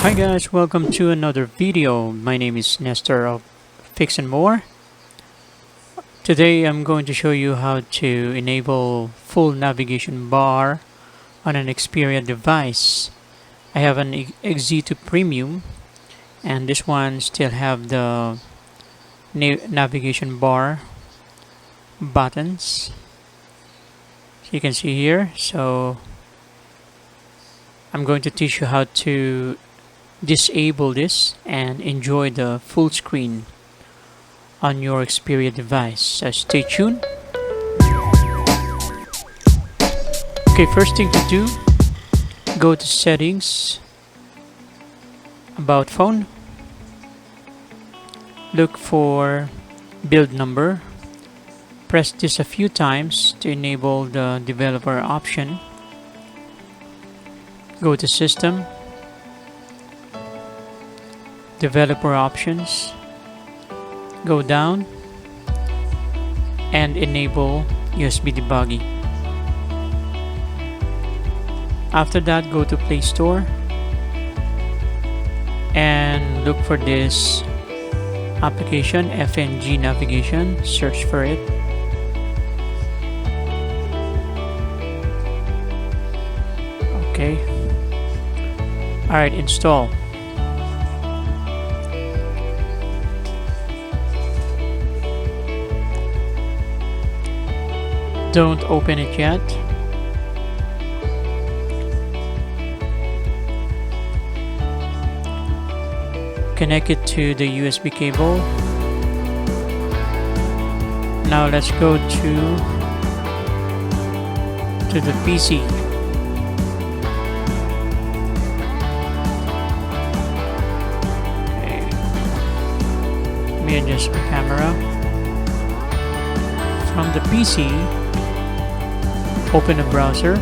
Hi guys, welcome to another video. My name is Nestor of FixandMore. Today I'm going to show you how to enable full navigation bar on an Xperia device. I have an XZ2 Premium and this one still have the navigation bar buttons. So you can see here. So I'm going to teach you how to disable this and enjoy the full screen on your Xperia device. So stay tuned. Okay, first thing to do, go to settings, about phone, look for build number, press this a few times to enable the developer option, go to system, developer options, go down and enable USB debugging. After that, go to Play Store and look for this application, FNG Navigation. Search for it. Okay. Alright, install. Don't open it yet. Connect it to the USB cable. Now let's go to the PC. Okay. Let me adjust my camera. From the PC, open a browser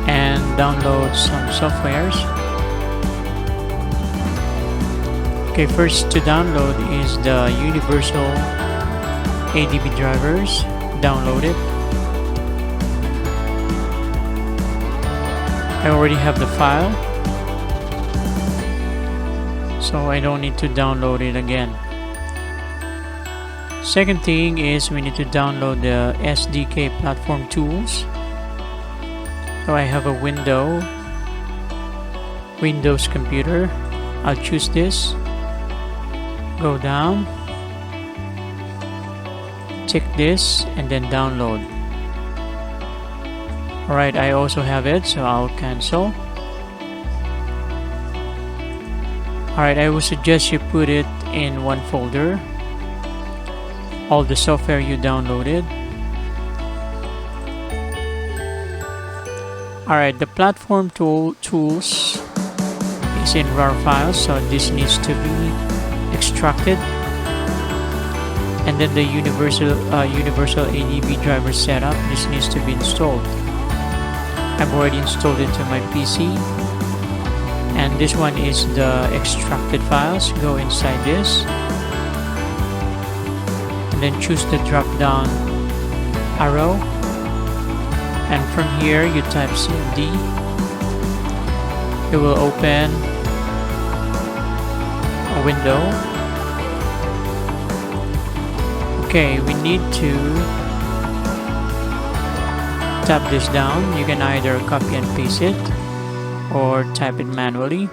and download some softwares. Okay, first to download is the universal ADB drivers. Download it. I already have the file, so I don't need to download it again. Second thing is we need to download the SDK platform tools. So I have a Windows computer. I'll choose this. Go down, tick this, and then download. Alright, I also have it, so I'll cancel. Alright, I would suggest you put it in one folder, all the software you downloaded. Alright, the platform tools is in RAR files, so this needs to be extracted. And then the universal ADB driver setup, this needs to be installed. I've already installed it to my PC. And this one is the extracted files. Go inside this and then choose the drop down arrow, and from here you type cd. It will open a window. Okay, we need to tap this down. You can either copy and paste it or type it manually.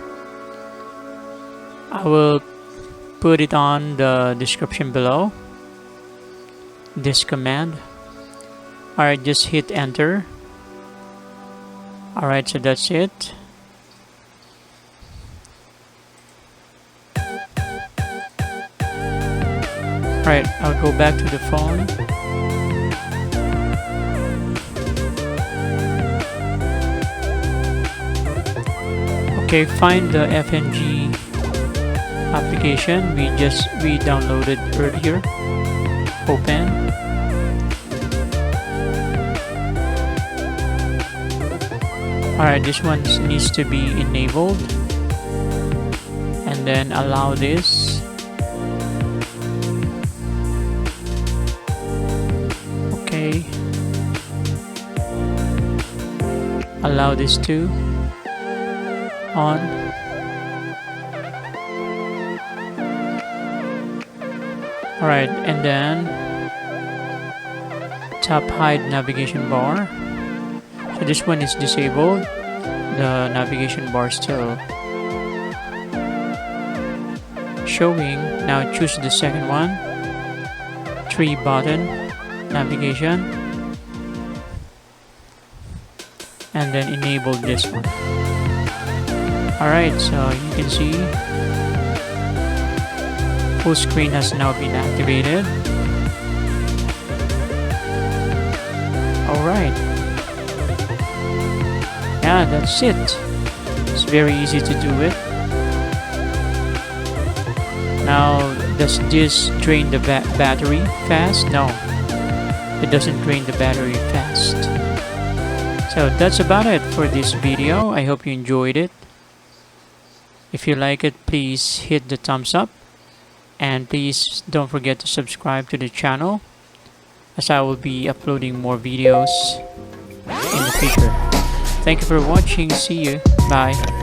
I will put it on the description below, this command. Alright, just hit enter. Alright, so that's it. Alright, I'll go back to the phone. Okay, find the FNG application we downloaded earlier. Open. Alright, this one needs to be enabled, and then allow this. Okay, allow this too. on. Alright, and then tap hide navigation bar. So this one is disabled. The navigation bar still showing. Now choose the second one. 3 button navigation. And then enable this one. Alright, so you can see full screen has now been activated. Alright. Yeah, that's it. It's very easy to do it. Now, does this drain the battery fast? No, it doesn't drain the battery fast. So that's about it for this video. I hope you enjoyed it. If you like it, please hit the thumbs up. And please don't forget to subscribe to the channel, as I will be uploading more videos in the future. Thank you for watching. See you. Bye.